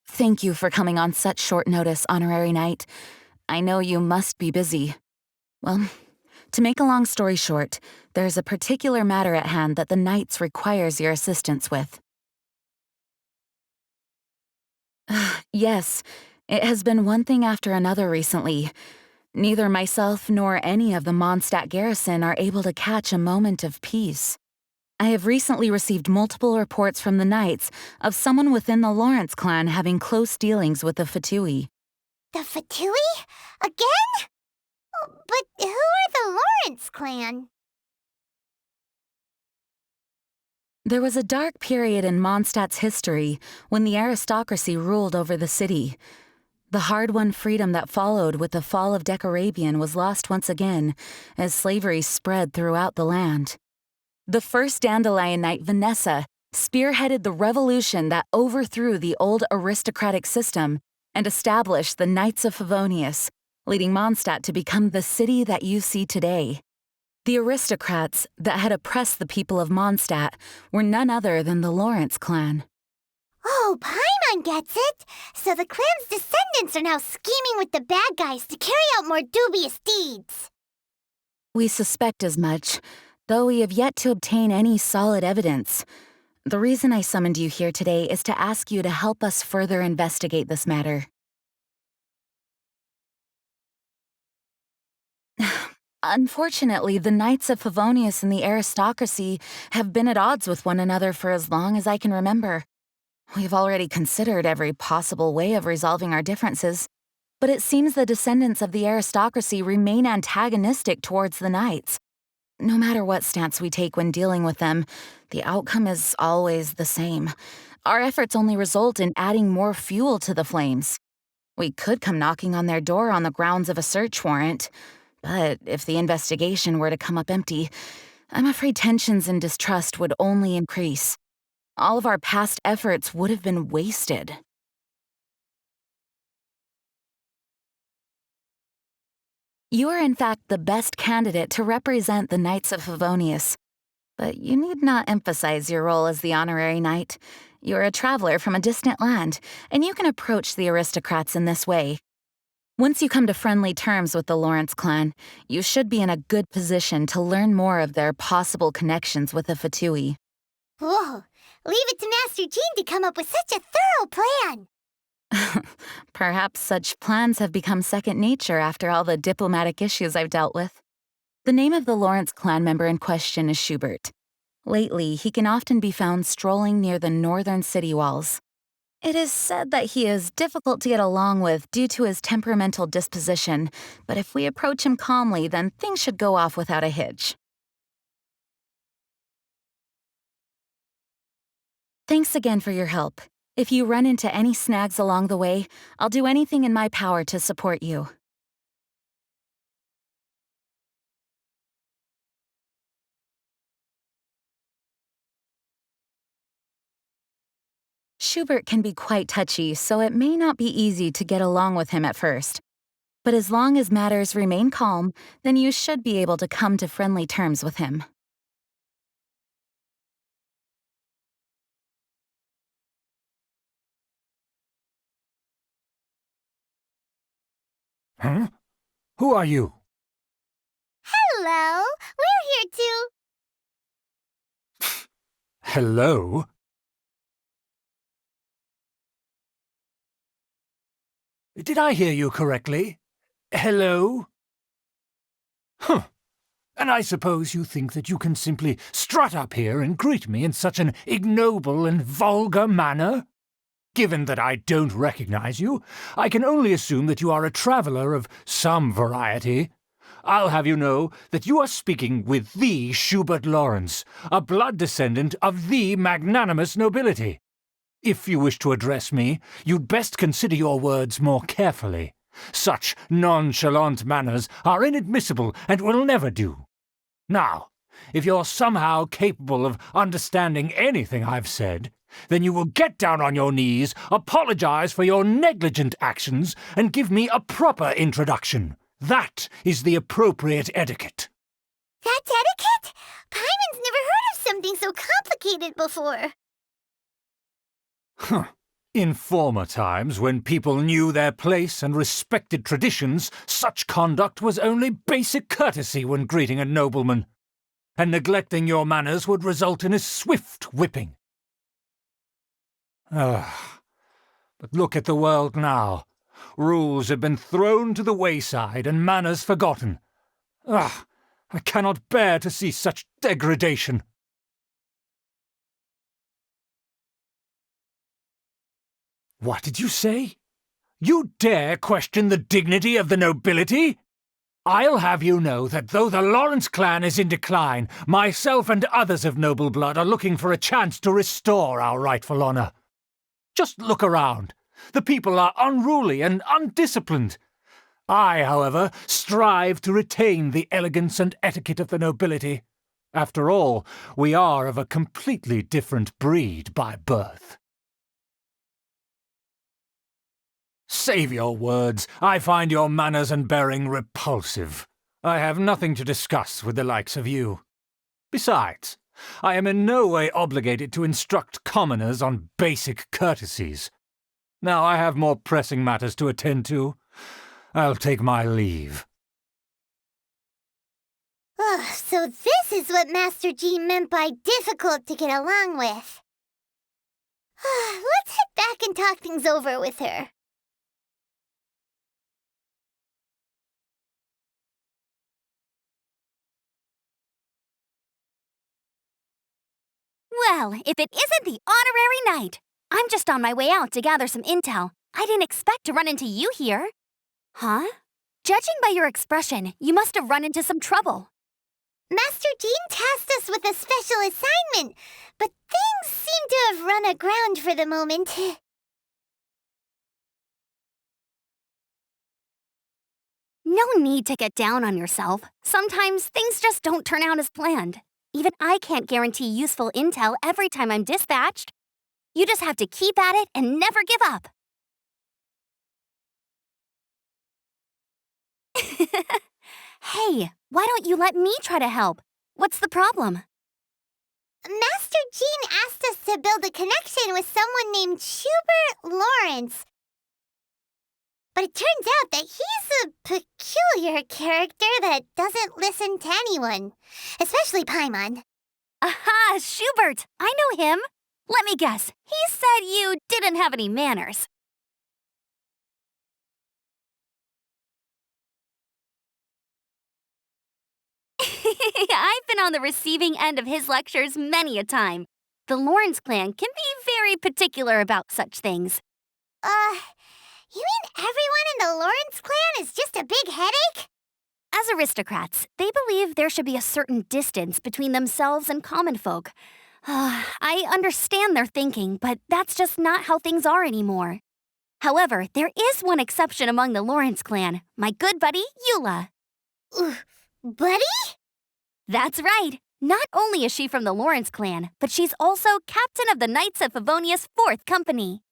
Thank you for coming on such short notice, Honorary Knight. I know you must be busy. Well, to make a long story short, there's a particular matter at hand that the Knights requires your assistance with. Yes, it has been one thing after another recently. Neither myself nor any of the Mondstadt garrison are able to catch a moment of peace. I have recently received multiple reports from the Knights of someone within the Lawrence clan having close dealings with the Fatui. The Fatui? Again? Oh, but who are the Lawrence clan? There was a dark period in Mondstadt's history when the aristocracy ruled over the city. The hard-won freedom that followed with the fall of Decorabian was lost once again as slavery spread throughout the land. The first Dandelion Knight, Vanessa, spearheaded the revolution that overthrew the old aristocratic system and established the Knights of Favonius, leading Mondstadt to become the city that you see today. The aristocrats that had oppressed the people of Mondstadt were none other than the Lawrence clan. Oh, Paimon gets it! So the clan's descendants are now scheming with the bad guys to carry out more dubious deeds. We suspect as much, though we have yet to obtain any solid evidence. The reason I summoned you here today is to ask you to help us further investigate this matter. Unfortunately, the Knights of Favonius and the aristocracy have been at odds with one another for as long as I can remember. We've already considered every possible way of resolving our differences, but it seems the descendants of the aristocracy remain antagonistic towards the Knights. No matter what stance we take when dealing with them, the outcome is always the same. Our efforts only result in adding more fuel to the flames. We could come knocking on their door on the grounds of a search warrant, but if the investigation were to come up empty, I'm afraid tensions and distrust would only increase. All of our past efforts would have been wasted. You are in fact the best candidate to represent the Knights of Favonius. But you need not emphasize your role as the honorary knight. You're a traveler from a distant land, and you can approach the aristocrats in this way. Once you come to friendly terms with the Lawrence clan, you should be in a good position to learn more of their possible connections with the Fatui. Whoa, leave it to Master Jean to come up with such a thorough plan! Perhaps such plans have become second nature after all the diplomatic issues I've dealt with. The name of the Lawrence clan member in question is Schubert. Lately, he can often be found strolling near the northern city walls. It is said that he is difficult to get along with due to his temperamental disposition, but if we approach him calmly, then things should go off without a hitch. Thanks again for your help. If you run into any snags along the way, I'll do anything in my power to support you. Schubert can be quite touchy, so it may not be easy to get along with him at first. But as long as matters remain calm, then you should be able to come to friendly terms with him. Huh? Who are you? Hello, we're here too. Hello? Did I hear you correctly? Hello? Huh. And I suppose you think that you can simply strut up here and greet me in such an ignoble and vulgar manner? Given that I don't recognize you, I can only assume that you are a traveler of some variety. I'll have you know that you are speaking with the Schubert Lawrence, a blood descendant of the magnanimous nobility. If you wish to address me, you'd best consider your words more carefully. Such nonchalant manners are inadmissible and will never do. Now, if you're somehow capable of understanding anything I've said, then you will get down on your knees, apologize for your negligent actions, and give me a proper introduction. That is the appropriate etiquette. That's etiquette? Paimon's never heard of something so complicated before. Huh. In former times, when people knew their place and respected traditions, such conduct was only basic courtesy when greeting a nobleman, and neglecting your manners would result in a swift whipping. But look at the world now. Rules have been thrown to the wayside and manners forgotten. I cannot bear to see such degradation. What did you say? You dare question the dignity of the nobility? I'll have you know that though the Lawrence clan is in decline, myself and others of noble blood are looking for a chance to restore our rightful honor. Just look around. The people are unruly and undisciplined. I, however, strive to retain the elegance and etiquette of the nobility. After all, we are of a completely different breed by birth. Save your words. I find your manners and bearing repulsive. I have nothing to discuss with the likes of you. Besides, I am in no way obligated to instruct commoners on basic courtesies. Now I have more pressing matters to attend to. I'll take my leave. So this is what Master Jean meant by difficult to get along with. Let's head back and talk things over with her. Well, if it isn't the honorary knight! I'm just on my way out to gather some intel. I didn't expect to run into you here. Huh? Judging by your expression, you must have run into some trouble. Master Jean tasked us with a special assignment, but things seem to have run aground for the moment. No need to get down on yourself. Sometimes things just don't turn out as planned. Even I can't guarantee useful intel every time I'm dispatched. You just have to keep at it and never give up. Hey, why don't you let me try to help? What's the problem? Master Jean asked us to build a connection with someone named Schubert Lawrence. But it turns out that he's a peculiar character that doesn't listen to anyone, especially Paimon. Aha, Schubert! I know him. Let me guess, he said you didn't have any manners. I've been on the receiving end of his lectures many a time. The Lawrence clan can be very particular about such things. You mean everyone in the Lawrence clan is just a big headache? As aristocrats, they believe there should be a certain distance between themselves and common folk. I understand their thinking, but that's just not how things are anymore. However, there is one exception among the Lawrence clan, my good buddy, Eula. Buddy? That's right. Not only is she from the Lawrence clan, but she's also captain of the Knights of Favonia's 4th company.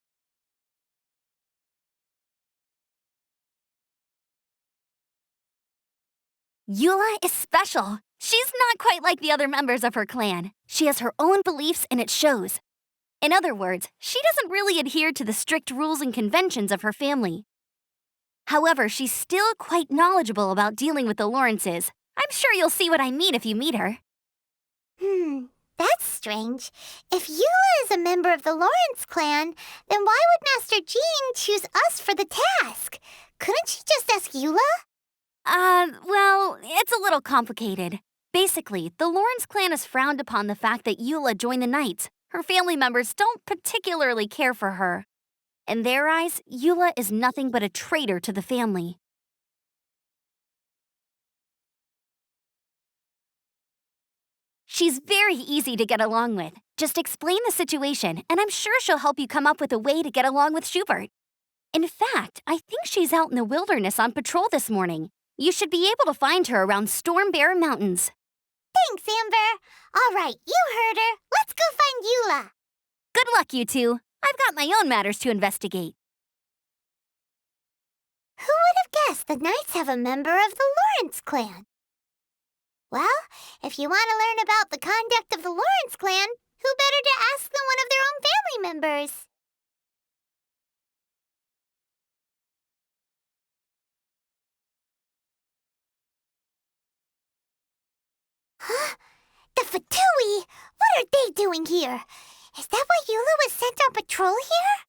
Eula is special. She's not quite like the other members of her clan. She has her own beliefs and it shows. In other words, she doesn't really adhere to the strict rules and conventions of her family. However, she's still quite knowledgeable about dealing with the Lawrences. I'm sure you'll see what I mean if you meet her. That's strange. If Eula is a member of the Lawrence clan, then why would Master Jean choose us for the task? Couldn't she just ask Eula? Well, it's a little complicated. Basically, the Lawrence clan has frowned upon the fact that Eula joined the Knights. Her family members don't particularly care for her. In their eyes, Eula is nothing but a traitor to the family. She's very easy to get along with. Just explain the situation, and I'm sure she'll help you come up with a way to get along with Schubert. In fact, I think she's out in the wilderness on patrol this morning. You should be able to find her around Storm Bear Mountains. Thanks, Amber. All right, you heard her. Let's go find Eula. Good luck, you two. I've got my own matters to investigate. Who would have guessed the Knights have a member of the Lawrence clan? Well, if you want to learn about the conduct of the Lawrence clan, who better to ask than one of their own family members? Huh? The Fatui? What are they doing here? Is that why Eula was sent on patrol here?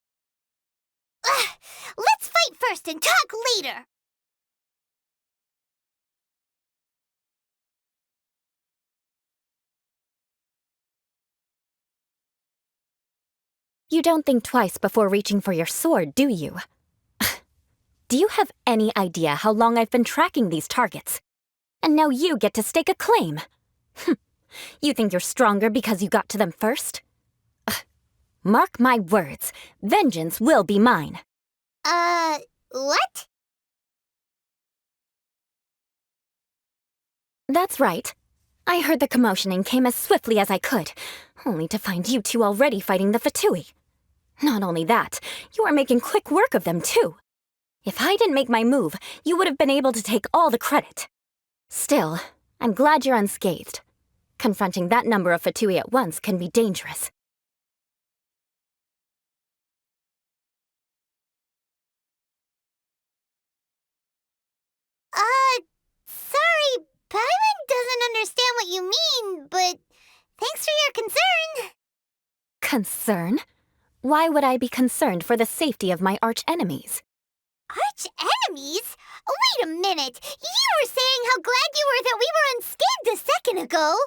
Ugh, let's fight first and talk later! You don't think twice before reaching for your sword, do you? Do you have any idea how long I've been tracking these targets? And now you get to stake a claim. You think you're stronger because you got to them first? Mark my words, vengeance will be mine. What? That's right. I heard the commotion and came as swiftly as I could, only to find you two already fighting the Fatui. Not only that, you are making quick work of them too. If I didn't make my move, you would have been able to take all the credit. Still, I'm glad you're unscathed. Confronting that number of Fatui at once can be dangerous. Sorry, Paimon doesn't understand what you mean, but thanks for your concern. Concern? Why would I be concerned for the safety of my arch-enemies? Arch-enemies? Wait a minute! You were saying how glad you were that we were unscathed a second ago!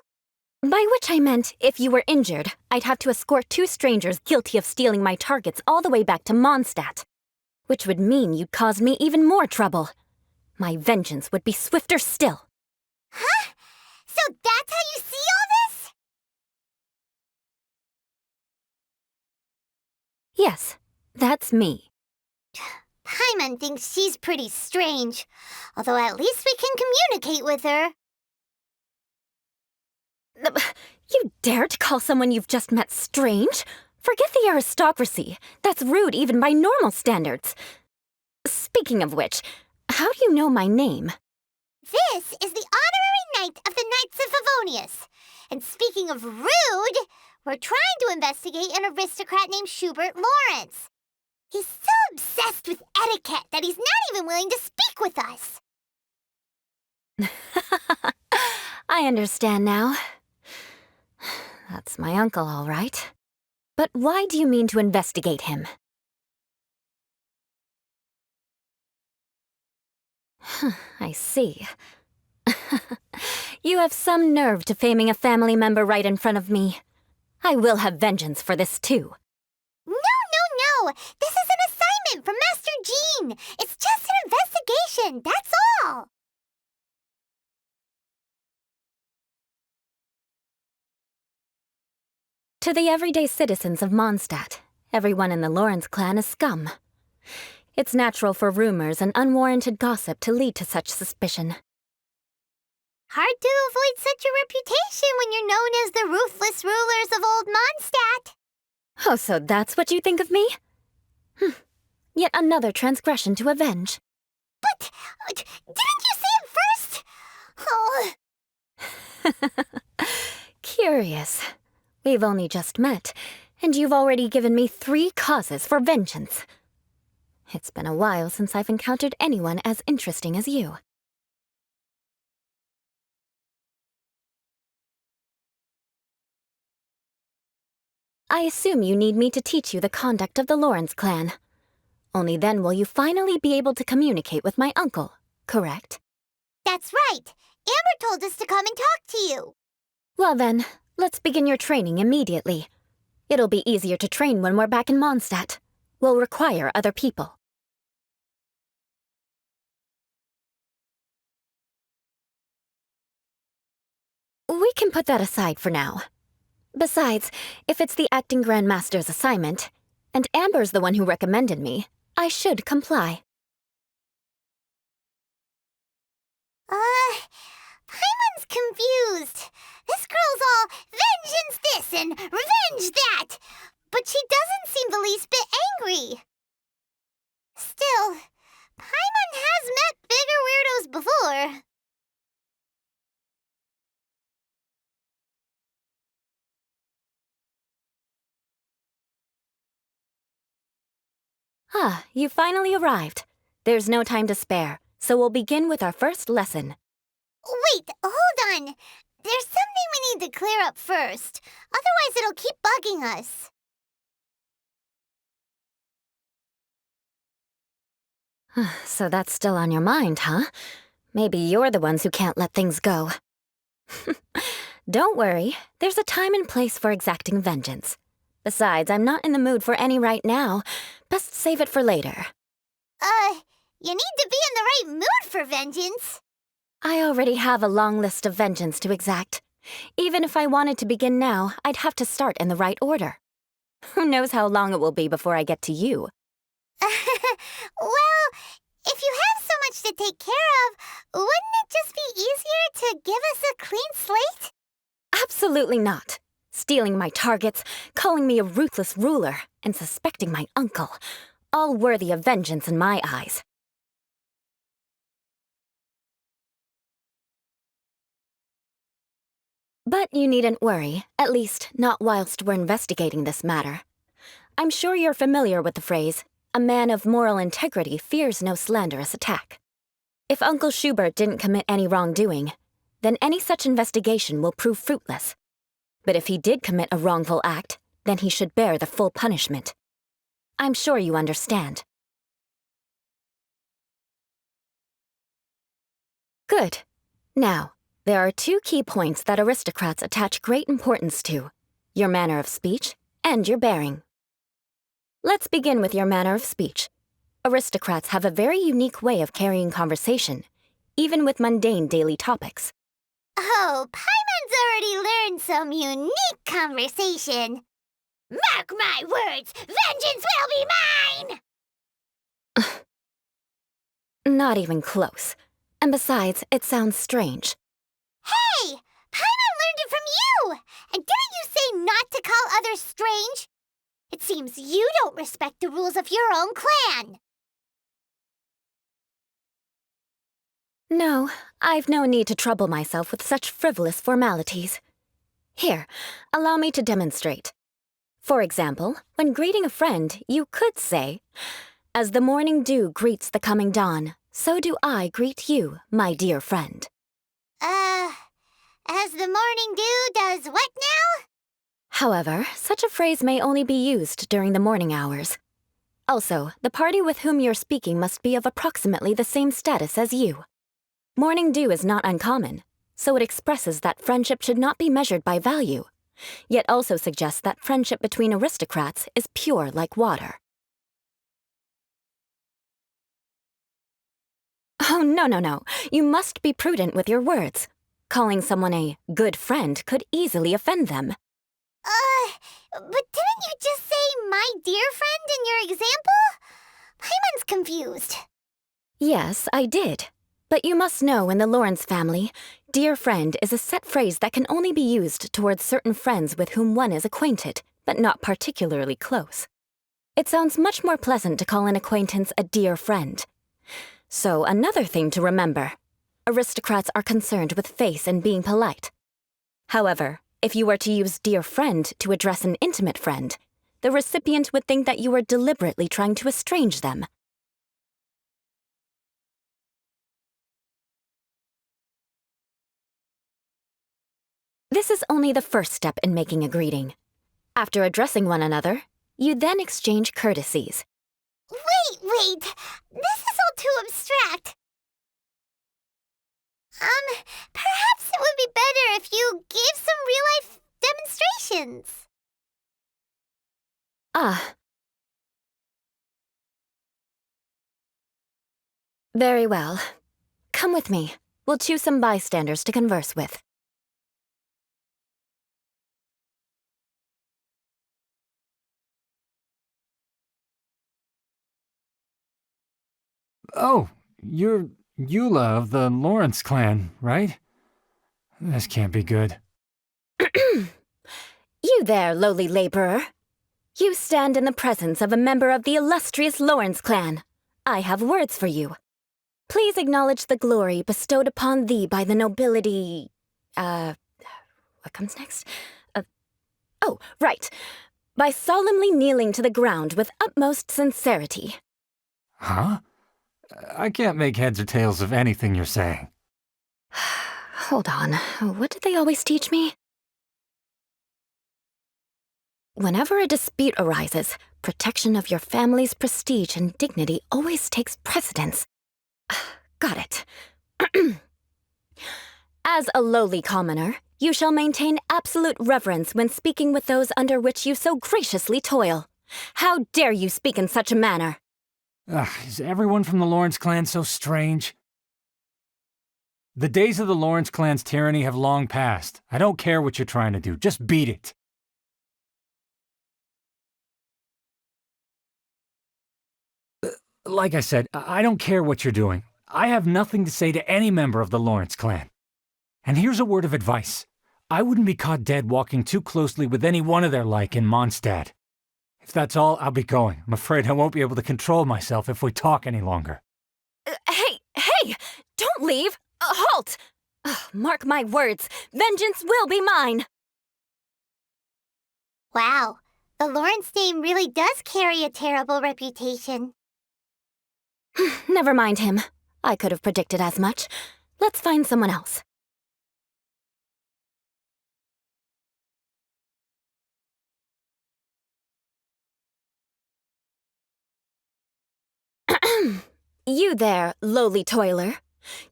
By which I meant, if you were injured, I'd have to escort 2 strangers guilty of stealing my targets all the way back to Mondstadt. Which would mean you'd caused me even more trouble. My vengeance would be swifter still. Huh? So that's how you see all this? Yes, that's me. Paimon thinks she's pretty strange, although at least we can communicate with her. You dare to call someone you've just met strange? Forget the aristocracy. That's rude even by normal standards. Speaking of which, how do you know my name? This is the honorary knight of the Knights of Favonius. And speaking of rude, we're trying to investigate an aristocrat named Schubert Lawrence. He's so obsessed with etiquette that he's not even willing to speak with us. I understand now. That's my uncle, all right. But why do you mean to investigate him? I see. You have some nerve to faming a family member right in front of me. I will have vengeance for this too. No! This is an assignment from Master Jean! It's just an investigation, that's all! To the everyday citizens of Mondstadt, everyone in the Lawrence clan is scum. It's natural for rumors and unwarranted gossip to lead to such suspicion. Hard to avoid such a reputation when you're known as the ruthless rulers of Old Mondstadt. Oh, so that's what you think of me? Yet another transgression to avenge. But, didn't you say it first? Oh. Curious. We've only just met, and you've already given me 3 causes for vengeance. It's been a while since I've encountered anyone as interesting as you. I assume you need me to teach you the conduct of the Lawrence clan. Only then will you finally be able to communicate with my uncle, correct? That's right. Amber told us to come and talk to you. Well then, let's begin your training immediately. It'll be easier to train when we're back in Mondstadt. We'll require other people. We can put that aside for now. Besides, if it's the acting Grandmaster's assignment, and Amber's the one who recommended me, I should comply. Paimon's confused. This girl's all vengeance this and revenge that, but she doesn't seem the least bit angry. Still, Paimon has met bigger weirdos before. Ah, you finally arrived. There's no time to spare, so we'll begin with our first lesson. Wait, hold on. There's something we need to clear up first. Otherwise, it'll keep bugging us. So that's still on your mind, huh? Maybe you're the ones who can't let things go. Don't worry, there's a time and place for exacting vengeance. Besides, I'm not in the mood for any right now. Best save it for later. You need to be in the right mood for vengeance. I already have a long list of vengeance to exact. Even if I wanted to begin now, I'd have to start in the right order. Who knows how long it will be before I get to you? Well, if you have so much to take care of, wouldn't it just be easier to give us a clean slate? Absolutely not. Stealing my targets, calling me a ruthless ruler, and suspecting my uncle. All worthy of vengeance in my eyes. But you needn't worry, at least not whilst we're investigating this matter. I'm sure you're familiar with the phrase, a man of moral integrity fears no slanderous attack. If Uncle Schubert didn't commit any wrongdoing, then any such investigation will prove fruitless. But if he did commit a wrongful act, then he should bear the full punishment. I'm sure you understand. Good. Now, there are two key points that aristocrats attach great importance to: your manner of speech and your bearing. Let's begin with your manner of speech. Aristocrats have a very unique way of carrying conversation, even with mundane daily topics. Oh, Paimon's already learned some unique conversation. Mark my words, vengeance will be mine! Not even close. And besides, it sounds strange. Hey! Paimon learned it from you! And didn't you say not to call others strange? It seems you don't respect the rules of your own clan. No, I've no need to trouble myself with such frivolous formalities. Here, allow me to demonstrate. For example, when greeting a friend, you could say, "As the morning dew greets the coming dawn, so do I greet you, my dear friend." As the morning dew does what now? However, such a phrase may only be used during the morning hours. Also, the party with whom you're speaking must be of approximately the same status as you. Morning dew is not uncommon, so it expresses that friendship should not be measured by value, yet also suggests that friendship between aristocrats is pure like water. Oh, no. You must be prudent with your words. Calling someone a good friend could easily offend them. But didn't you just say my dear friend in your example? Paimon's confused. Yes, I did. But you must know in the Lawrence family, dear friend is a set phrase that can only be used towards certain friends with whom one is acquainted, but not particularly close. It sounds much more pleasant to call an acquaintance a dear friend. So another thing to remember, aristocrats are concerned with face and being polite. However, if you were to use dear friend to address an intimate friend, the recipient would think that you were deliberately trying to estrange them. This is only the first step in making a greeting. After addressing one another, you then exchange courtesies. Wait! This is all too abstract. Perhaps it would be better if you gave some real-life demonstrations. Ah. Very well. Come with me. We'll choose some bystanders to converse with. Oh, you're Eula of the Lawrence clan, right? This can't be good. You there, lowly laborer. You stand in the presence of a member of the illustrious Lawrence clan. I have words for you. Please acknowledge the glory bestowed upon thee by the nobility... what comes next? Oh, right. By solemnly kneeling to the ground with utmost sincerity. Huh? I can't make heads or tails of anything you're saying. Hold on, what did they always teach me? Whenever a dispute arises, protection of your family's prestige and dignity always takes precedence. Got it. As a lowly commoner, you shall maintain absolute reverence when speaking with those under which you so graciously toil. How dare you speak in such a manner? Is everyone from the Lawrence clan so strange? The days of the Lawrence clan's tyranny have long passed. I don't care what you're trying to do, just beat it. Like I said, I don't care what you're doing. I have nothing to say to any member of the Lawrence clan. And here's a word of advice. I wouldn't be caught dead walking too closely with any one of their like in Mondstadt. If that's all, I'll be going. I'm afraid I won't be able to control myself if we talk any longer. Hey! Don't leave! Halt! Mark my words, vengeance will be mine! Wow, the Lawrence name really does carry a terrible reputation. Never mind him. I could have predicted as much. Let's find someone else. You there, lowly toiler.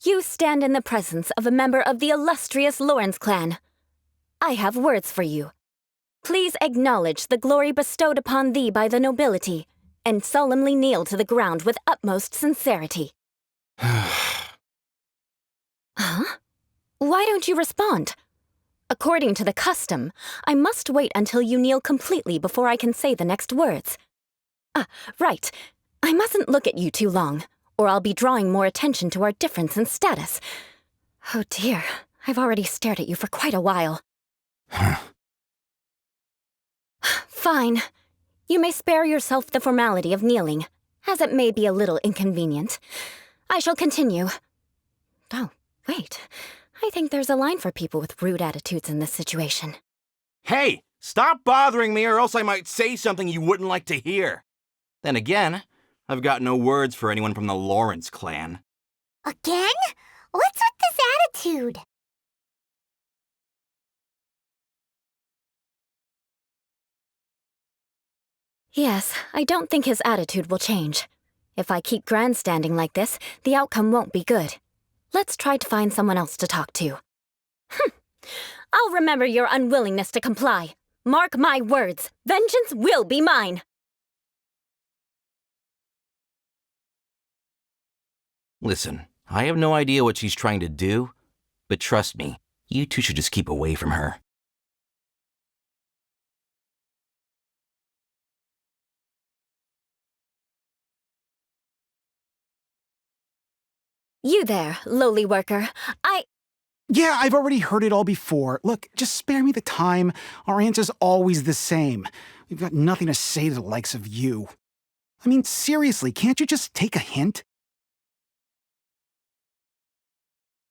You stand in the presence of a member of the illustrious Lawrence clan. I have words for you. Please acknowledge the glory bestowed upon thee by the nobility, and solemnly kneel to the ground with utmost sincerity. Huh? Why don't you respond? According to the custom, I must wait until you kneel completely before I can say the next words. Right. I mustn't look at you too long, or I'll be drawing more attention to our difference in status. Oh dear, I've already stared at you for quite a while. Fine. You may spare yourself the formality of kneeling, as it may be a little inconvenient. I shall continue. Oh, wait. I think there's a line for people with rude attitudes in this situation. Hey, stop bothering me or else I might say something you wouldn't like to hear. Then again, I've got no words for anyone from the Lawrence clan. Again? What's with this attitude? Yes, I don't think his attitude will change. If I keep grandstanding like this, the outcome won't be good. Let's try to find someone else to talk to. I'll remember your unwillingness to comply. Mark my words, vengeance will be mine. Listen, I have no idea what she's trying to do, but trust me, you two should just keep away from her. You there, lowly worker. Yeah, I've already heard it all before. Look, just spare me the time. Our answer's always the same. We've got nothing to say to the likes of you. I mean, seriously, can't you just take a hint?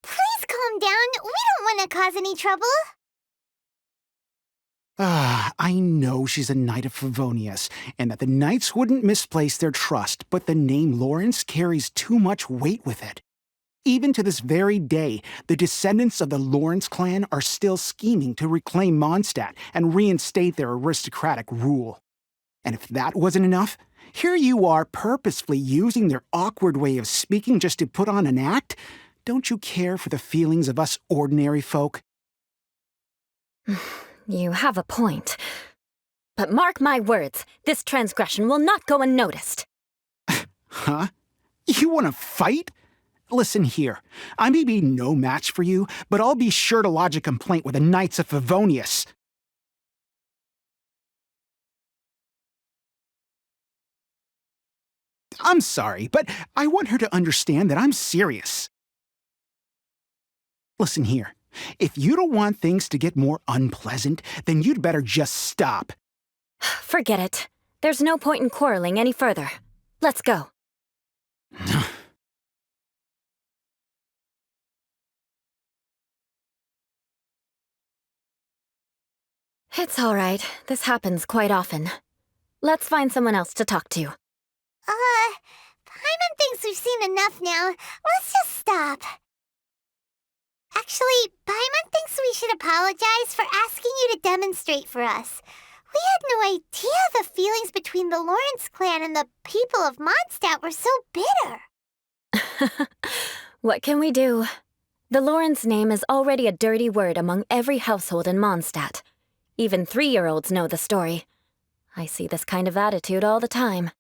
Please calm down. We don't want to cause any trouble. I know she's a knight of Favonius, and that the knights wouldn't misplace their trust, but the name Lawrence carries too much weight with it. Even to this very day, the descendants of the Lawrence clan are still scheming to reclaim Mondstadt and reinstate their aristocratic rule. And if that wasn't enough, here you are purposefully using their awkward way of speaking just to put on an act? Don't you care for the feelings of us ordinary folk? You have a point. But mark my words, this transgression will not go unnoticed. Huh? You want to fight? Listen here, I may be no match for you, but I'll be sure to lodge a complaint with the Knights of Favonius. I'm sorry, but I want her to understand that I'm serious. Listen here, if you don't want things to get more unpleasant, then you'd better just stop. Forget it. There's no point in quarreling any further. Let's go. It's all right. This happens quite often. Let's find someone else to talk to. Paimon thinks we've seen enough now. Let's just stop. Actually, Paimon thinks we should apologize for asking you to demonstrate for us. We had no idea the feelings between the Lawrence clan and the people of Mondstadt were so bitter. What can we do? The Lawrence name is already a dirty word among every household in Mondstadt. Even 3-year-olds know the story. I see this kind of attitude all the time.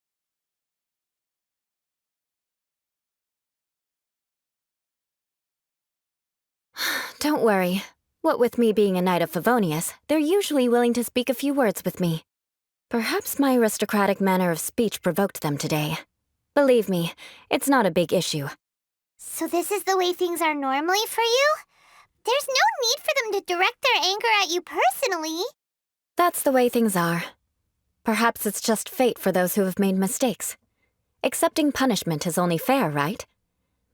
Don't worry. What with me being a Knight of Favonius, they're usually willing to speak a few words with me. Perhaps my aristocratic manner of speech provoked them today. Believe me, it's not a big issue. So this is the way things are normally for you? There's no need for them to direct their anger at you personally. That's the way things are. Perhaps it's just fate for those who have made mistakes. Accepting punishment is only fair, right?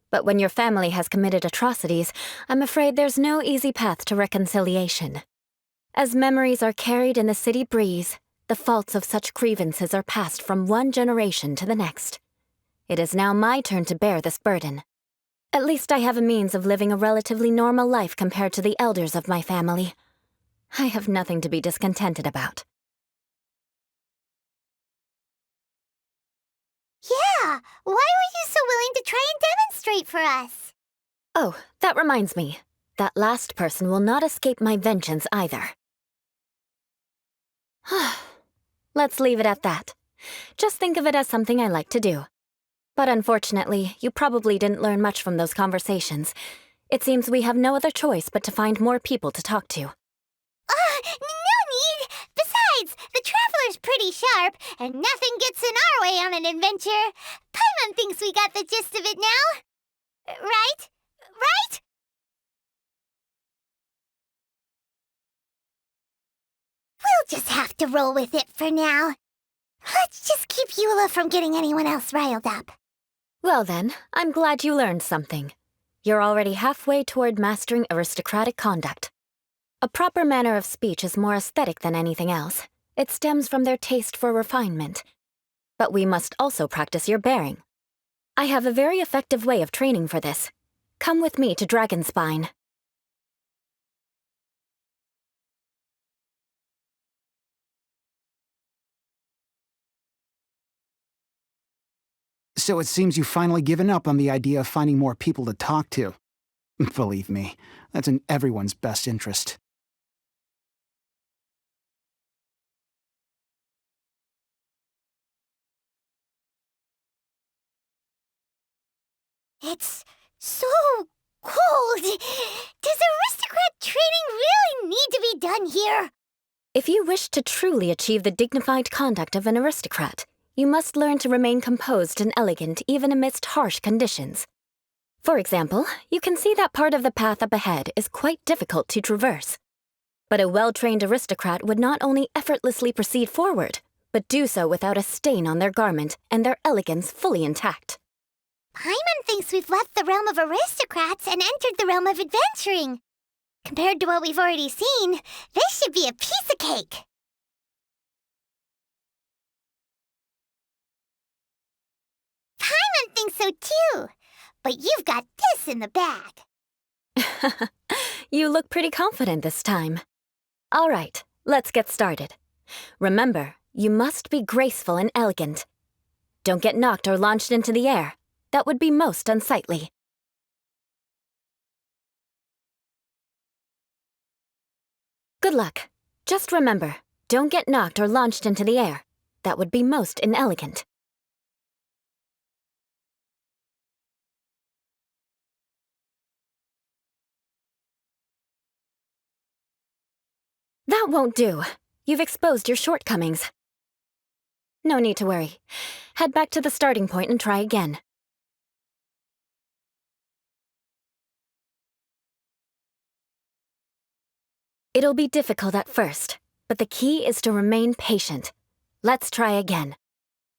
But when your family has committed atrocities, I'm afraid there's no easy path to reconciliation. As memories are carried in the city breeze, the faults of such grievances are passed from one generation to the next. It is now my turn to bear this burden. At least I have a means of living a relatively normal life compared to the elders of my family. I have nothing to be discontented about. Yeah, why were you so willing to try and demonstrate for us? Oh, that reminds me. That last person will not escape my vengeance either. Let's leave it at that. Just think of it as something I like to do. But unfortunately, you probably didn't learn much from those conversations. It seems we have no other choice but to find more people to talk to. No need! Besides, the Traveler's pretty sharp, and nothing gets in our way on an adventure. Paimon thinks we got the gist of it now. Right? Right? We'll just have to roll with it for now. Let's just keep Eula from getting anyone else riled up. Well then, I'm glad you learned something. You're already halfway toward mastering aristocratic conduct. A proper manner of speech is more aesthetic than anything else. It stems from their taste for refinement. But we must also practice your bearing. I have a very effective way of training for this. Come with me to Dragonspine. So it seems you've finally given up on the idea of finding more people to talk to. Believe me, that's in everyone's best interest. It's so cold. Does aristocrat training really need to be done here? If you wish to truly achieve the dignified conduct of an aristocrat, you must learn to remain composed and elegant even amidst harsh conditions. For example, you can see that part of the path up ahead is quite difficult to traverse. But a well-trained aristocrat would not only effortlessly proceed forward, but do so without a stain on their garment and their elegance fully intact. Paimon thinks we've left the realm of aristocrats and entered the realm of adventuring. Compared to what we've already seen, this should be a piece of cake. Paimon thinks so too, but you've got this in the bag. You look pretty confident this time. All right, let's get started. Remember, you must be graceful and elegant. Don't get knocked or launched into the air. That would be most unsightly. Good luck. Just remember, don't get knocked or launched into the air. That would be most inelegant. That won't do. You've exposed your shortcomings. No need to worry. Head back to the starting point and try again. It'll be difficult at first, but the key is to remain patient. Let's try again.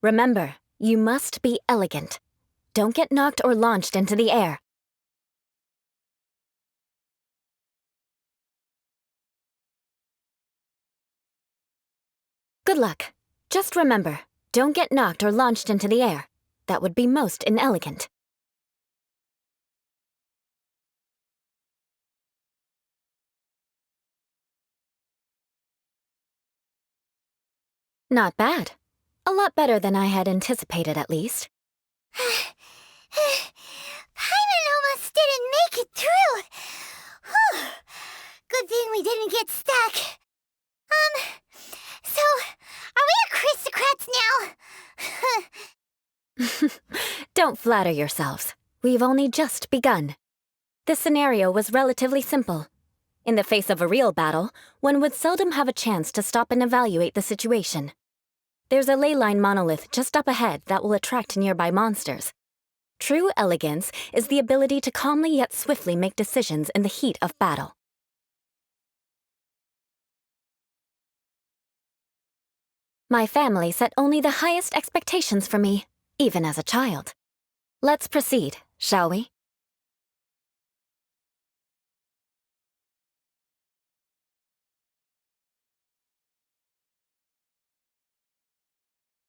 Remember, you must be elegant. Don't get knocked or launched into the air. Good luck. Just remember, don't get knocked or launched into the air. That would be most inelegant. Not bad. A lot better than I had anticipated, at least. Paimon almost didn't make it through. Whew. Good thing we didn't get stuck. So, are we aristocrats now? Don't flatter yourselves. We've only just begun. This scenario was relatively simple. In the face of a real battle, one would seldom have a chance to stop and evaluate the situation. There's a ley line monolith just up ahead that will attract nearby monsters. True elegance is the ability to calmly yet swiftly make decisions in the heat of battle. My family set only the highest expectations for me, even as a child. Let's proceed, shall we?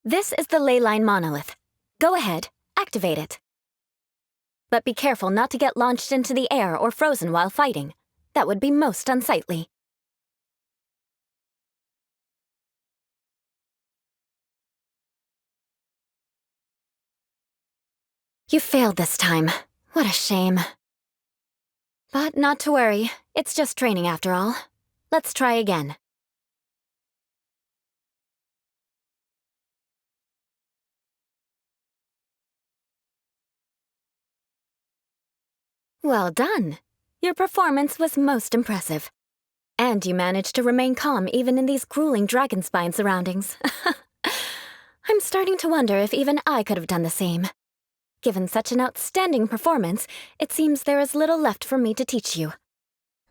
This is the ley line monolith. Go ahead, activate it. But be careful not to get launched into the air or frozen while fighting. That would be most unsightly. You failed this time. What a shame. But not to worry. It's just training after all. Let's try again. Well done. Your performance was most impressive. And you managed to remain calm even in these grueling dragonspine surroundings. I'm starting to wonder if even I could have done the same. Given such an outstanding performance, it seems there is little left for me to teach you.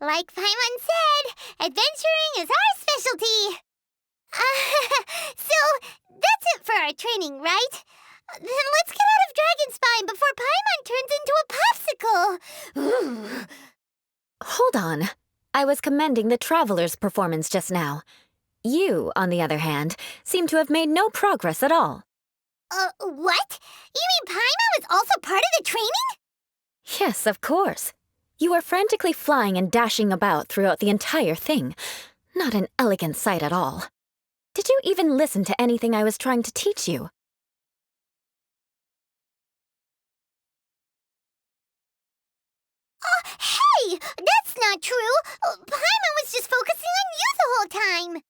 Like Paimon said, adventuring is our specialty. So, that's it for our training, right? Then let's get out of Dragonspine before Paimon turns into a popsicle. Ooh. Hold on. I was commending the Traveler's performance just now. You, on the other hand, seem to have made no progress at all. What? You mean Paimon was also part of the training? Yes, of course. You were frantically flying and dashing about throughout the entire thing. Not an elegant sight at all. Did you even listen to anything I was trying to teach you? Hey! That's not true! Paimon was just focusing on you the whole time!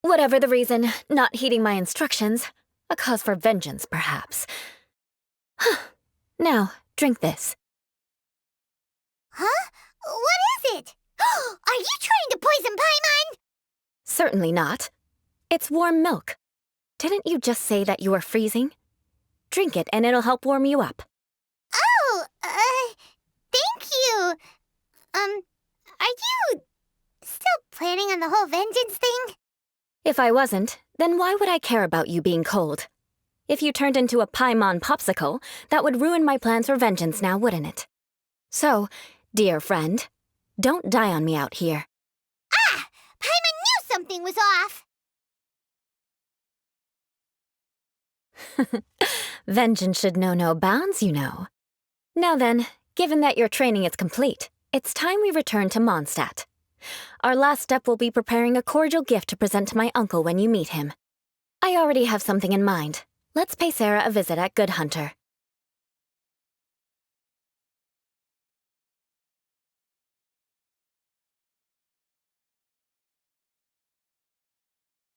Whatever the reason, not heeding my instructions. A cause for vengeance, perhaps. Now, drink this. Huh? What is it? Are you trying to poison Paimon? Certainly not. It's warm milk. Didn't you just say that you were freezing? Drink it and it'll help warm you up. Oh, thank you. Are you still planning on the whole vengeance thing? If I wasn't, then why would I care about you being cold? If you turned into a Paimon popsicle, that would ruin my plans for vengeance now, wouldn't it? So, dear friend, don't die on me out here. Ah! Paimon knew something was off! Vengeance should know no bounds, you know. Now then, given that your training is complete, it's time we return to Mondstadt. Our last step will be preparing a cordial gift to present to my uncle when you meet him. I already have something in mind. Let's pay Sarah a visit at Good Hunter.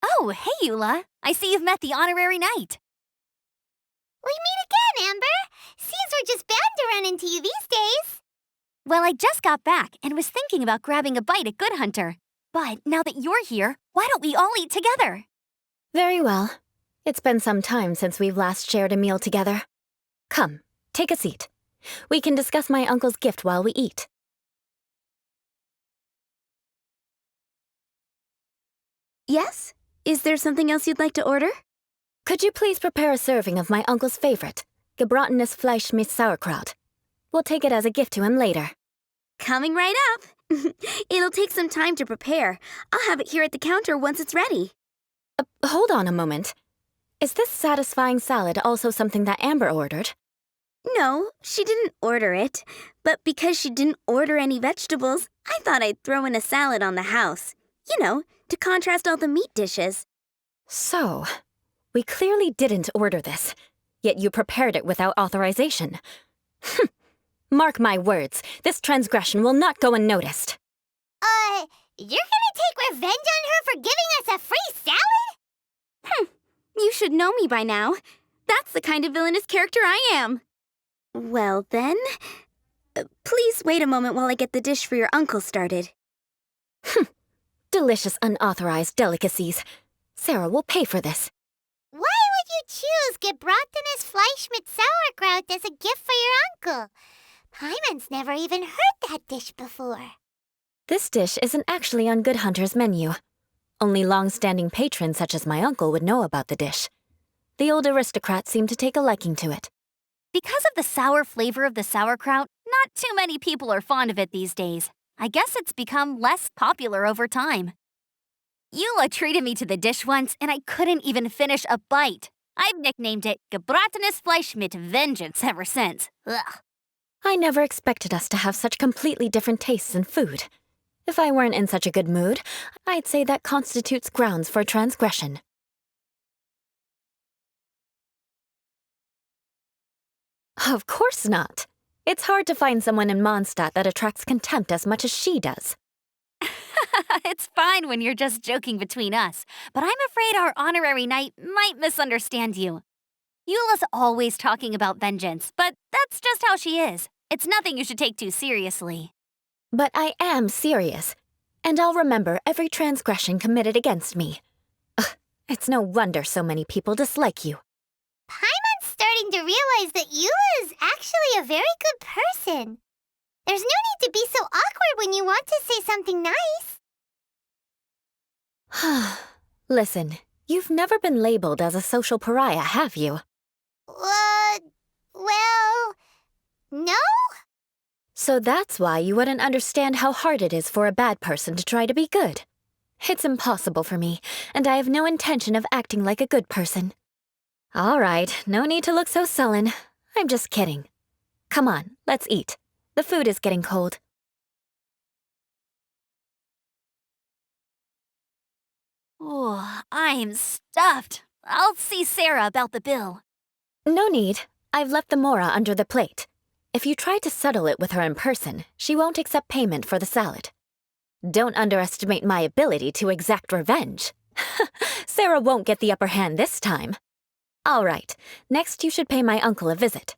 Oh, hey, Eula. I see you've met the honorary knight. We meet again, Amber. Seems we're just bound to run into you these days. Well, I just got back and was thinking about grabbing a bite at Good Hunter. But now that you're here, why don't we all eat together? Very well. It's been some time since we've last shared a meal together. Come, take a seat. We can discuss my uncle's gift while we eat. Yes? Is there something else you'd like to order? Could you please prepare a serving of my uncle's favorite, gebratenes Fleisch mit Sauerkraut? We'll take it as a gift to him later. Coming right up. It'll take some time to prepare. I'll have it here at the counter once it's ready. Hold on a moment. Is this satisfying salad also something that Amber ordered? No, she didn't order it. But because she didn't order any vegetables, I thought I'd throw in a salad on the house. You know, to contrast all the meat dishes. So, We clearly didn't order this, yet you prepared it without authorization. Mark my words, this transgression will not go unnoticed. You're gonna take revenge on her for giving us a free salad? You should know me by now. That's the kind of villainous character I am. Well then, please wait a moment while I get the dish for your uncle started. Delicious unauthorized delicacies. Sarah will pay for this. Why would you choose gebratenes Fleisch mit Sauerkraut as a gift for your uncle? Paimon's never even heard that dish before. This dish isn't actually on Good Hunter's menu. Only long-standing patrons such as my uncle would know about the dish. The old aristocrat seemed to take a liking to it. Because of the sour flavor of the sauerkraut, not too many people are fond of it these days. I guess it's become less popular over time. Eula treated me to the dish once, and I couldn't even finish a bite. I've nicknamed it gebratenes Fleisch mit Vengeance ever since. Ugh. I never expected us to have such completely different tastes in food. If I weren't in such a good mood, I'd say that constitutes grounds for transgression. Of course not. It's hard to find someone in Mondstadt that attracts contempt as much as she does. It's fine when you're just joking between us, but I'm afraid our honorary knight might misunderstand you. Eula's always talking about vengeance, but that's just how she is. It's nothing you should take too seriously. But I am serious, and I'll remember every transgression committed against me. Ugh, it's no wonder so many people dislike you. Paimon's starting to realize that Eula is actually a very good person. There's no need to be so awkward when you want to say something nice. Listen, you've never been labeled as a social pariah, have you? Well, no? So that's why you wouldn't understand how hard it is for a bad person to try to be good. It's impossible for me, and I have no intention of acting like a good person. All right, no need to look so sullen. I'm just kidding. Come on, let's eat. The food is getting cold. Oh, I'm stuffed. I'll see Sarah about the bill. No need. I've left the mora under the plate. If you try to settle it with her in person, she won't accept payment for the salad. Don't underestimate my ability to exact revenge. Sarah won't get the upper hand this time. All right, next you should pay my uncle a visit.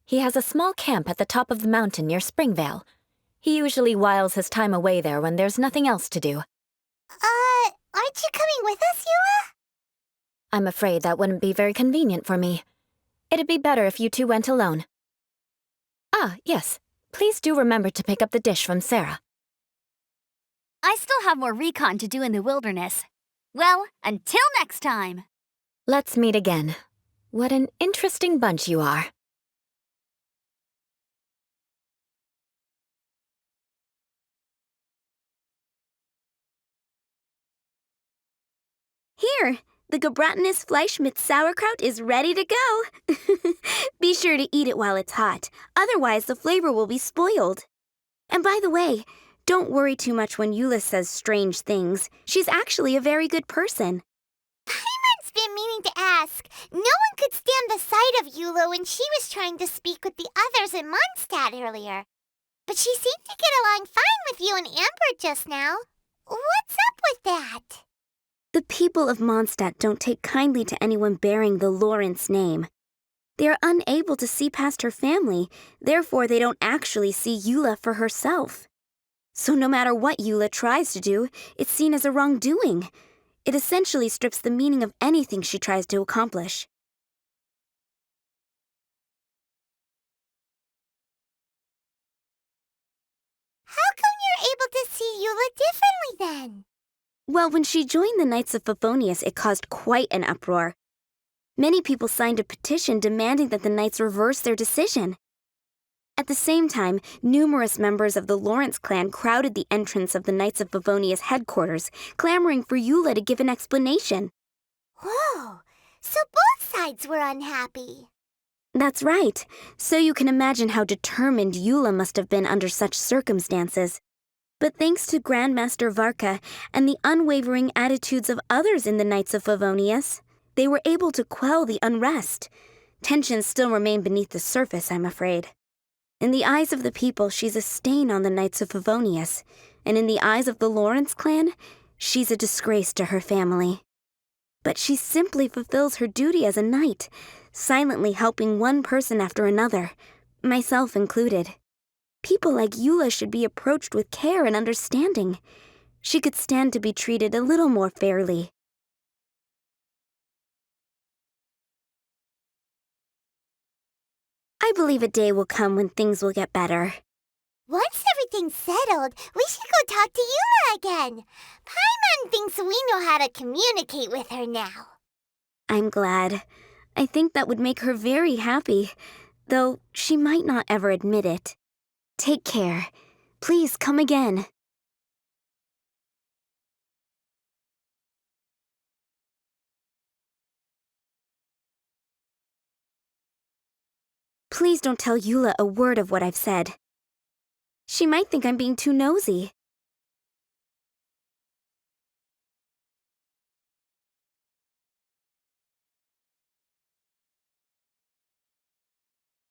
He has a small camp at the top of the mountain near Springvale. He usually whiles his time away there when there's nothing else to do. Aren't you coming with us, Eula? I'm afraid that wouldn't be very convenient for me. It'd be better if you two went alone. Ah, yes. Please do remember to pick up the dish from Sarah. I still have more recon to do in the wilderness. Well, until next time. Let's meet again. What an interesting bunch you are. Here, the gebratenes Fleisch mit Sauerkraut is ready to go. Be sure to eat it while it's hot, otherwise the flavor will be spoiled. And by the way, don't worry too much when Eula says strange things. She's actually a very good person. Paimon's been meaning to ask. No one could stand the sight of Eula when she was trying to speak with the others in Mondstadt earlier. But she seemed to get along fine with you and Amber just now. What's up with that? The people of Mondstadt don't take kindly to anyone bearing the Lawrence name. They are unable to see past her family, therefore they don't actually see Eula for herself. So no matter what Eula tries to do, it's seen as a wrongdoing. It essentially strips the meaning of anything she tries to accomplish. How come you're able to see Eula differently then? Well, when she joined the Knights of Favonius, it caused quite an uproar. Many people signed a petition demanding that the Knights reverse their decision. At the same time, numerous members of the Lawrence clan crowded the entrance of the Knights of Favonius headquarters, clamoring for Eula to give an explanation. Whoa, so both sides were unhappy. That's right. So you can imagine how determined Eula must have been under such circumstances. But thanks to Grandmaster Varka and the unwavering attitudes of others in the Knights of Favonius, They were able to quell the unrest. Tensions still remain beneath the surface, I'm afraid. In the eyes of the people, she's a stain on the Knights of Favonius, and in the eyes of the Lawrence clan, she's a disgrace to her family. But she simply fulfills her duty as a knight, silently helping one person after another, myself included. People like Eula should be approached with care and understanding. She could stand to be treated a little more fairly. I believe a day will come when things will get better. Once everything's settled, we should go talk to Eula again. Paimon thinks we know how to communicate with her now. I'm glad. I think that would make her very happy, though she might not ever admit it. Take care. Please come again. Please don't tell Eula a word of what I've said. She might think I'm being too nosy.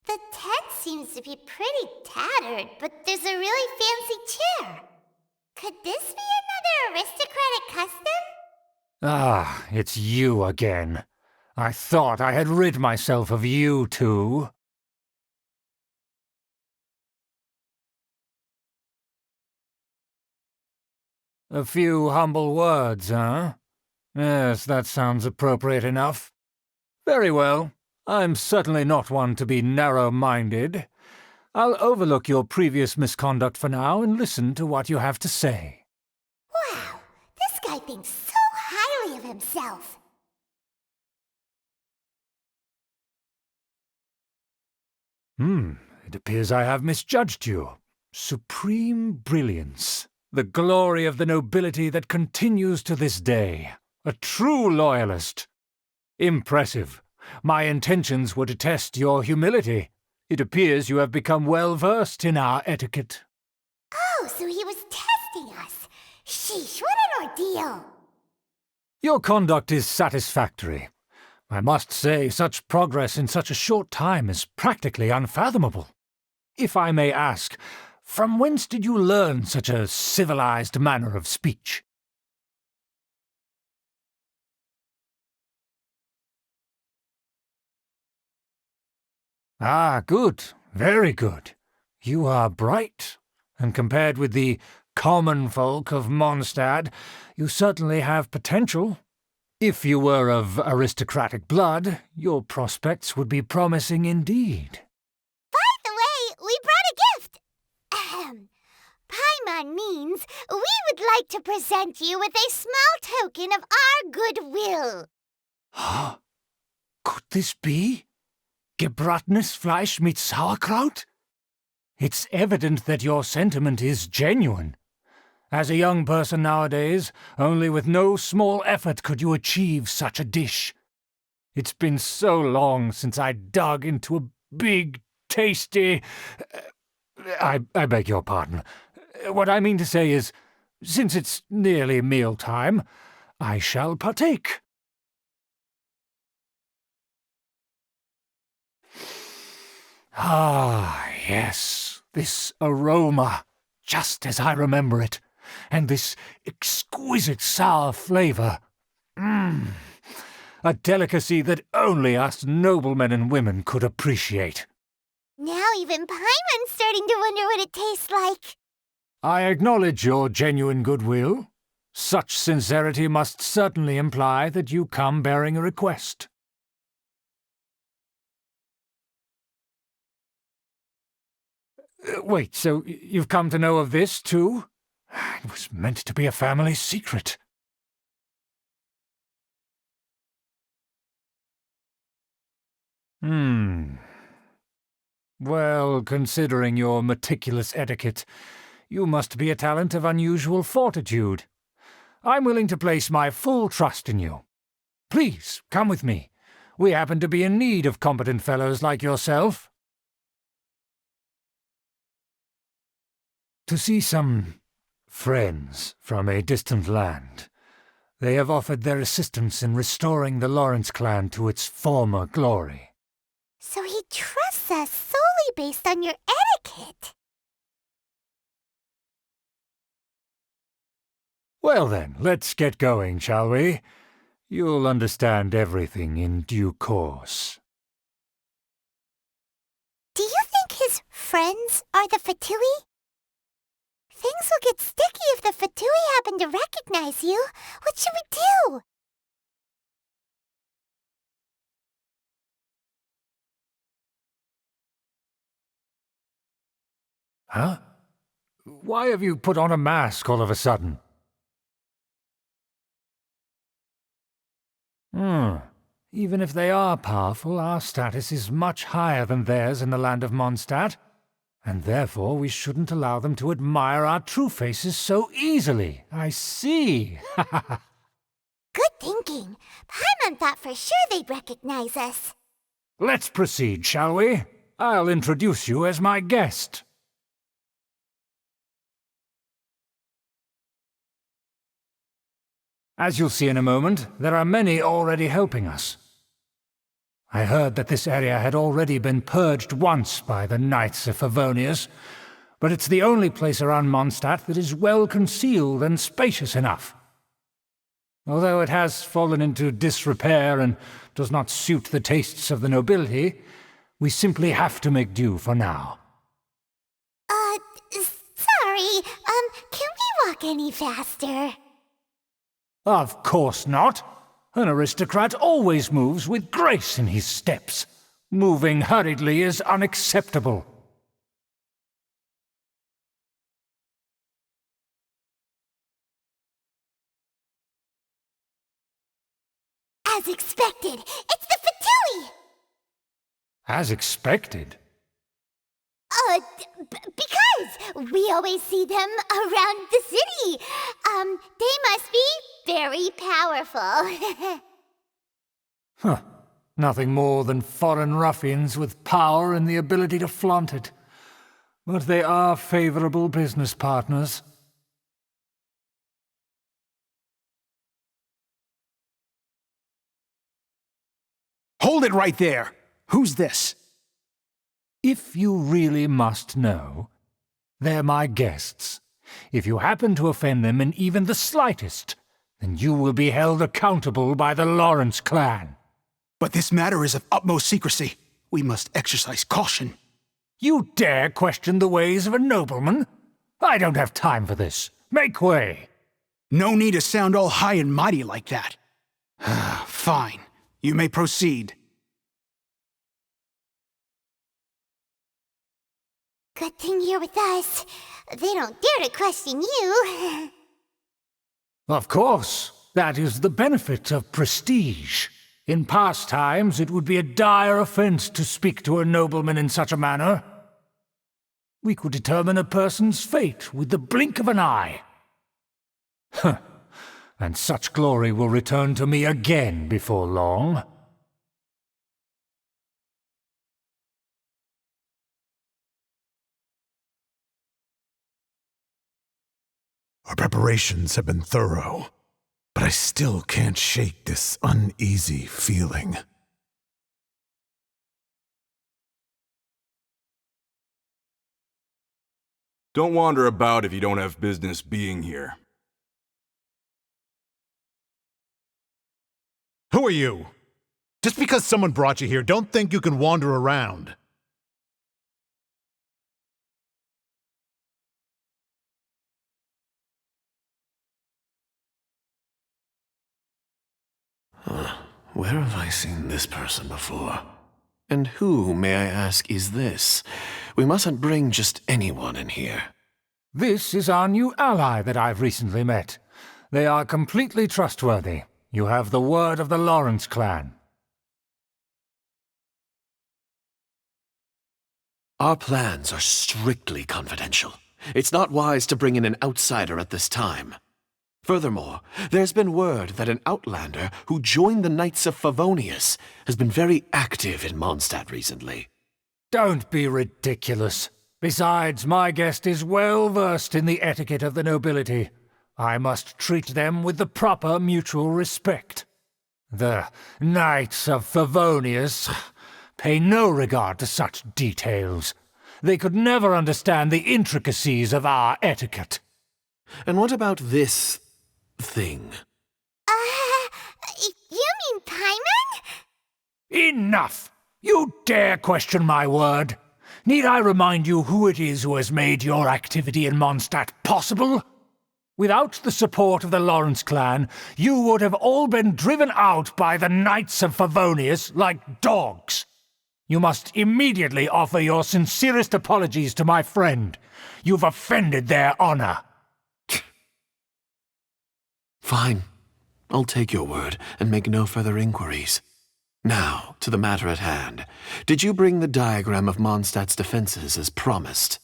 The tent seems to be pretty tattered, but there's a really fancy chair. Could this be another aristocratic custom? Ah, it's you again. I thought I had rid myself of you two. A few humble words, huh? Yes, that sounds appropriate enough. Very well. I'm certainly not one to be narrow-minded. I'll overlook your previous misconduct for now and listen to what you have to say. Wow, this guy thinks so highly of himself. It appears I have misjudged you. Supreme brilliance. The glory of the nobility that continues to this day. A true loyalist. Impressive. My intentions were to test your humility. It appears you have become well-versed in our etiquette. Oh, so he was testing us. Sheesh, what an ordeal. Your conduct is satisfactory. I must say, such progress in such a short time is practically unfathomable. If I may ask, from whence did you learn such a civilized manner of speech? Ah, good. Very good. You are bright, and compared with the common folk of Mondstadt, you certainly have potential. If you were of aristocratic blood, your prospects would be promising indeed. By the way, we brought a gift. Ahem. Paimon means we would like to present you with a small token of our goodwill. Huh? Could this be? Gebratenes Fleisch mit Sauerkraut? It's evident that your sentiment is genuine. As a young person nowadays, only with no small effort could you achieve such a dish. It's been so long since I dug into a big, tasty... I beg your pardon. What I mean to say is, since it's nearly mealtime, I shall partake. Ah, yes, this aroma, just as I remember it, and this exquisite sour flavor. A delicacy that only us noblemen and women could appreciate. Now even Paimon's starting to wonder what it tastes like. I acknowledge your genuine goodwill. Such sincerity must certainly imply that you come bearing a request. Wait, so you've come to know of this, too? It was meant to be a family secret. Well, considering your meticulous etiquette, you must be a talent of unusual fortitude. I'm willing to place my full trust in you. Please, come with me. We happen to be in need of competent fellows like yourself. To see some friends from a distant land. They have offered their assistance in restoring the Lawrence clan to its former glory. So he trusts us solely based on your etiquette. Well then, let's get going, shall we? You'll understand everything in due course. Do you think his friends are the Fatui? Things will get sticky if the Fatui happen to recognize you. What should we do? Huh? Why have you put on a mask all of a sudden? Even if they are powerful, our status is much higher than theirs in the land of Mondstadt, and therefore we shouldn't allow them to admire our true faces so easily. I see. Good thinking. Paimon thought for sure they'd recognize us. Let's proceed, shall we? I'll introduce you as my guest. As you'll see in a moment, there are many already helping us. I heard that this area had already been purged once by the Knights of Favonius, but it's the only place around Mondstadt that is well concealed and spacious enough. Although it has fallen into disrepair and does not suit the tastes of the nobility, we simply have to make do for now. Sorry, can we walk any faster? Of course not. An aristocrat always moves with grace in his steps. Moving hurriedly is unacceptable. As expected, it's the Fatui! As expected. Because we always see them around the city. They must be very powerful. Huh. Nothing more than foreign ruffians with power and the ability to flaunt it. But they are favorable business partners. Hold it right there! Who's this? If you really must know, they're my guests. If you happen to offend them in even the slightest, then you will be held accountable by the Lawrence clan. But this matter is of utmost secrecy. We must exercise caution. You dare question the ways of a nobleman? I don't have time for this. Make way! No need to sound all high and mighty like that. Fine. You may proceed. Good thing you're with us. They don't dare to question you. Of course. That is the benefit of prestige. In past times, it would be a dire offense to speak to a nobleman in such a manner. We could determine a person's fate with the blink of an eye. Huh. And such glory will return to me again before long. Our preparations have been thorough, but I still can't shake this uneasy feeling. Don't wander about if you don't have business being here. Who are you? Just because someone brought you here, don't think you can wander around. Where have I seen this person before? And who, may I ask, is this? We mustn't bring just anyone in here. This is our new ally that I've recently met. They are completely trustworthy. You have the word of the Lawrence clan. Our plans are strictly confidential. It's not wise to bring in an outsider at this time. Furthermore, there's been word that an outlander who joined the Knights of Favonius has been very active in Mondstadt recently. Don't be ridiculous. Besides, my guest is well versed in the etiquette of the nobility. I must treat them with the proper mutual respect. The Knights of Favonius pay no regard to such details. They could never understand the intricacies of our etiquette. And what about this thing? You mean Paimon? Enough! You dare question my word? Need I remind you who it is who has made your activity in Mondstadt possible? Without the support of the Lawrence clan, you would have all been driven out by the Knights of Favonius like dogs. You must immediately offer your sincerest apologies to my friend. You've offended their honor. Fine. I'll take your word and make no further inquiries. Now, to the matter at hand. Did you bring the diagram of Mondstadt's defenses as promised?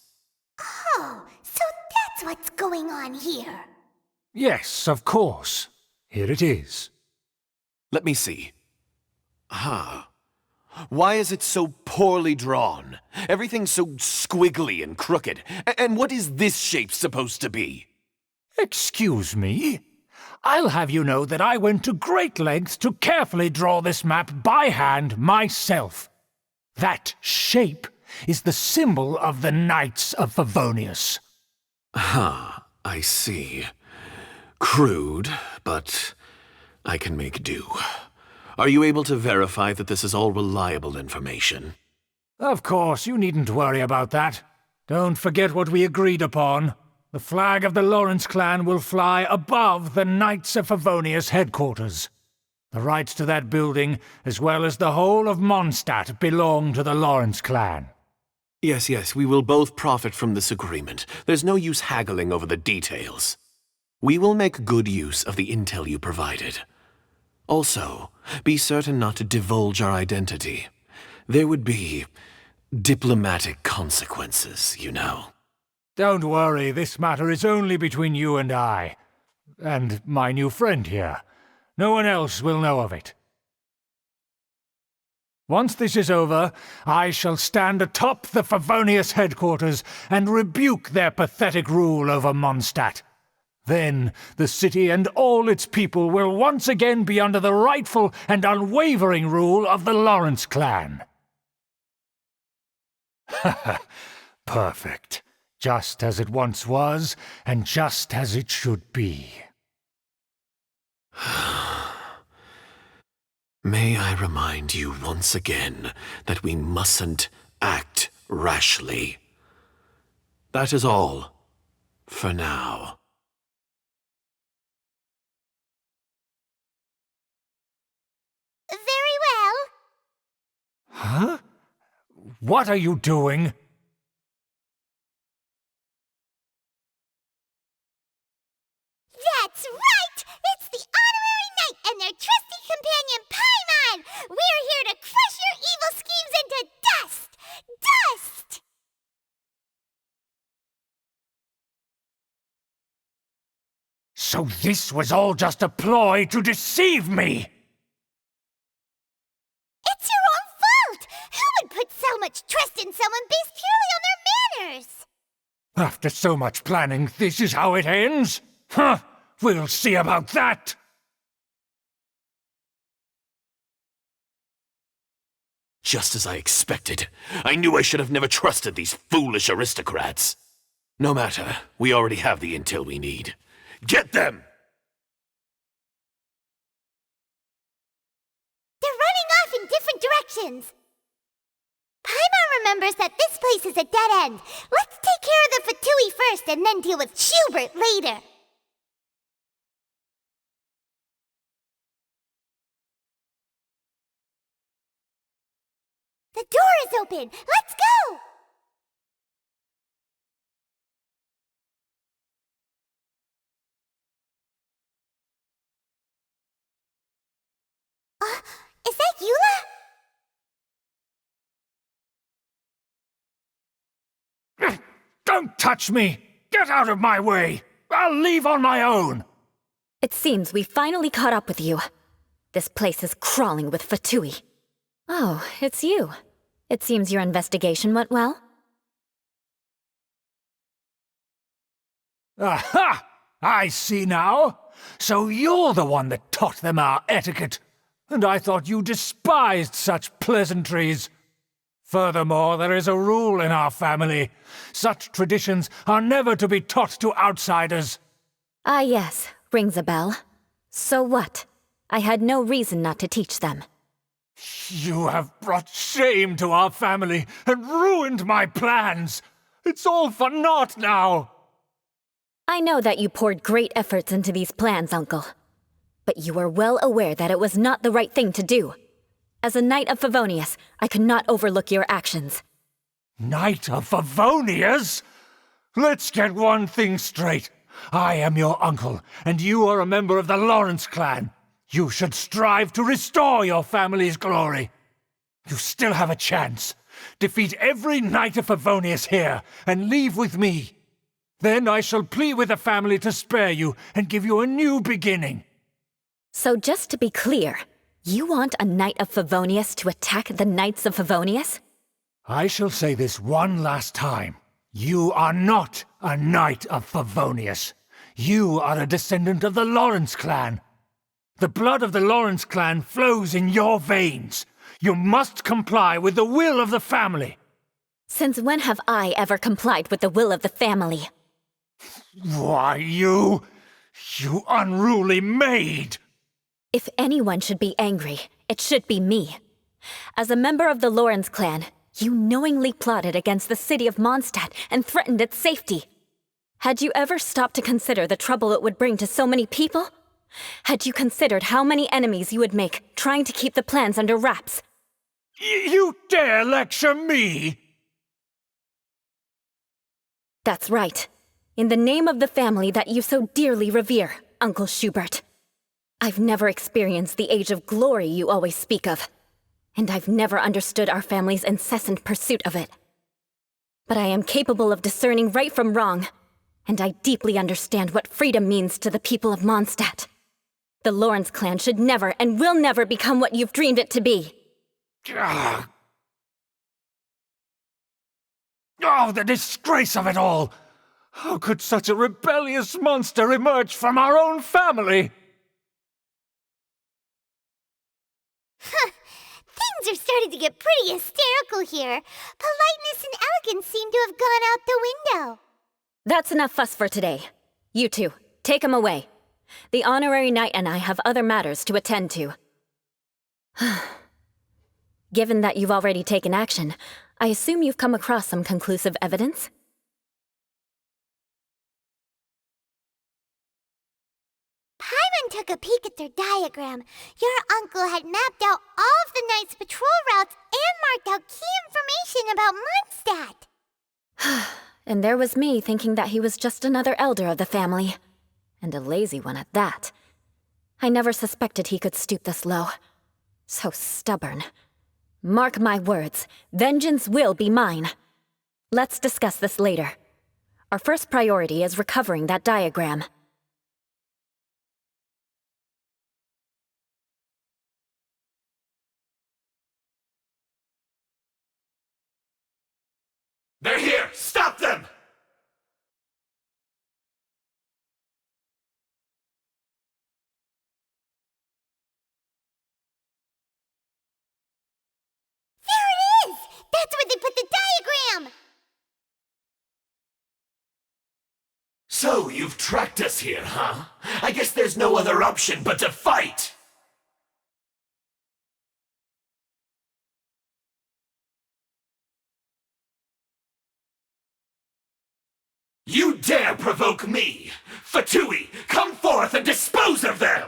Oh, so that's what's going on here. Yes, of course. Here it is. Let me see. Why is it so poorly drawn? Everything's so squiggly and crooked. And what is this shape supposed to be? Excuse me? I'll have you know that I went to great lengths to carefully draw this map by hand myself. That shape is the symbol of the Knights of Favonius. I see. Crude, but I can make do. Are you able to verify that this is all reliable information? Of course, you needn't worry about that. Don't forget what we agreed upon. The flag of the Lawrence clan will fly above the Knights of Favonius headquarters. The rights to that building, as well as the whole of Mondstadt, belong to the Lawrence clan. Yes, we will both profit from this agreement. There's no use haggling over the details. We will make good use of the intel you provided. Also, be certain not to divulge our identity. There would be diplomatic consequences, you know. Don't worry, this matter is only between you and I. And my new friend here. No one else will know of it. Once this is over, I shall stand atop the Favonius headquarters and rebuke their pathetic rule over Mondstadt. Then the city and all its people will once again be under the rightful and unwavering rule of the Lawrence clan. Perfect. Just as it once was, and just as it should be. May I remind you once again that we mustn't act rashly. That is all, for now. Very well. Huh? What are you doing? That's right! It's the honorary knight and their trusty companion Paimon! We're here to crush your evil schemes into dust! Dust! So this was all just a ploy to deceive me! It's your own fault! Who would put so much trust in someone based purely on their manners? After so much planning, this is how it ends? Huh! We'll see about that! Just as I expected. I knew I should have never trusted these foolish aristocrats. No matter, we already have the intel we need. Get them! They're running off in different directions. Paimon remembers that this place is a dead end. Let's take care of the Fatui first and then deal with Schubert later. The door is open. Let's go! Is that Eula? Don't touch me! Get out of my way! I'll leave on my own! It seems we finally caught up with you. This place is crawling with Fatui. Oh, it's you. It seems your investigation went well. Aha! I see now. So you're the one that taught them our etiquette. And I thought you despised such pleasantries. Furthermore, there is a rule in our family. Such traditions are never to be taught to outsiders. Ah, yes, rings a bell. So what? I had no reason not to teach them. You have brought shame to our family and ruined my plans. It's all for naught now. I know that you poured great efforts into these plans, Uncle. But you were well aware that it was not the right thing to do. As a Knight of Favonius, I could not overlook your actions. Knight of Favonius? Let's get one thing straight. I am your uncle, and you are a member of the Lawrence clan. You should strive to restore your family's glory. You still have a chance. Defeat every Knight of Favonius here, and leave with me. Then I shall plead with the family to spare you and give you a new beginning. So just to be clear, you want a Knight of Favonius to attack the Knights of Favonius? I shall say this one last time. You are not a Knight of Favonius. You are a descendant of the Lawrence clan. The blood of the Lawrence clan flows in your veins. You must comply with the will of the family. Since when have I ever complied with the will of the family? Why, you unruly maid! If anyone should be angry, it should be me. As a member of the Lawrence clan, you knowingly plotted against the city of Mondstadt and threatened its safety. Had you ever stopped to consider the trouble it would bring to so many people? Had you considered how many enemies you would make trying to keep the plans under wraps? You dare lecture me? That's right. In the name of the family that you so dearly revere, Uncle Schubert. I've never experienced the age of glory you always speak of, and I've never understood our family's incessant pursuit of it. But I am capable of discerning right from wrong, and I deeply understand what freedom means to the people of Mondstadt. The Lawrence clan should never and will never become what you've dreamed it to be. Oh, the disgrace of it all! How could such a rebellious monster emerge from our own family? Things are starting to get pretty hysterical here. Politeness and elegance seem to have gone out the window. That's enough fuss for today. You two, take him away. The honorary knight and I have other matters to attend to. Given that you've already taken action, I assume you've come across some conclusive evidence? Paimon took a peek at their diagram. Your uncle had mapped out all of the Knight's patrol routes and marked out key information about Mondstadt. And there was me thinking that he was just another elder of the family. And a lazy one at that. I never suspected he could stoop this low. So stubborn. Mark my words, vengeance will be mine. Let's discuss this later. Our first priority is recovering that diagram. They're here! Stop them! There it is! That's where they put the diagram! So, you've tracked us here, huh? I guess there's no other option but to fight! You dare provoke me! Fatui, come forth and dispose of them!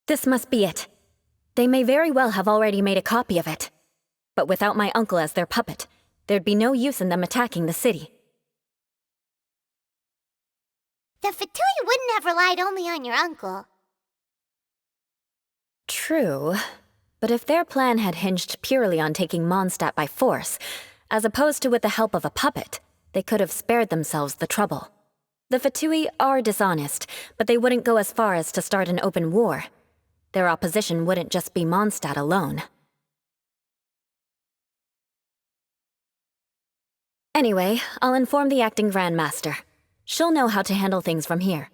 This must be it. They may very well have already made a copy of it. But without my uncle as their puppet, there'd be no use in them attacking the city. The Fatui wouldn't have relied only on your uncle. True. But if their plan had hinged purely on taking Mondstadt by force, as opposed to with the help of a puppet, they could have spared themselves the trouble. The Fatui are dishonest, but they wouldn't go as far as to start an open war. Their opposition wouldn't just be Mondstadt alone. Anyway, I'll inform the acting Grandmaster. She'll know how to handle things from here.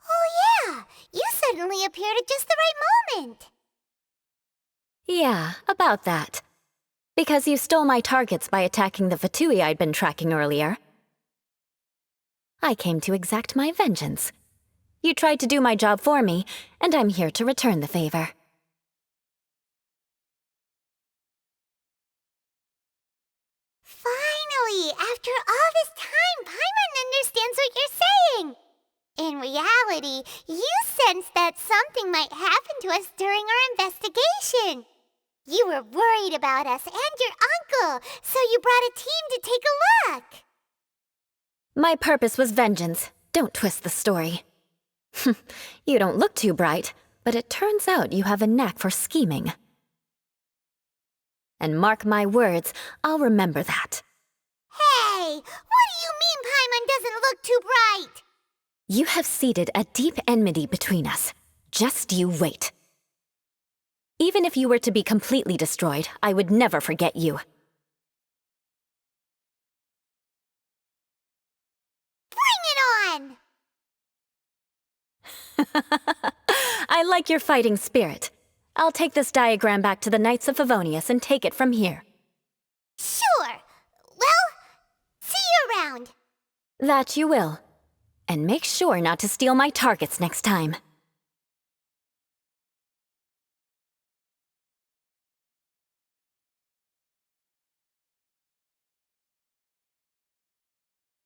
Oh yeah, you suddenly appeared at just the right moment. Yeah, about that. Because you stole my targets by attacking the Fatui I'd been tracking earlier. I came to exact my vengeance. You tried to do my job for me, and I'm here to return the favor. Finally, after all this time, Paimon understands what you're saying. In reality, you sensed that something might happen to us during our investigation. You were worried about us and your uncle, so you brought a team to take a look. My purpose was vengeance. Don't twist the story. You don't look too bright, but it turns out you have a knack for scheming. And mark my words, I'll remember that. Hey, what do you mean Paimon doesn't look too bright? You have seeded a deep enmity between us. Just you wait. Even if you were to be completely destroyed, I would never forget you. Bring it on! I like your fighting spirit. I'll take this diagram back to the Knights of Favonius and take it from here. Sure. Well, see you around. That you will. And make sure not to steal my targets next time.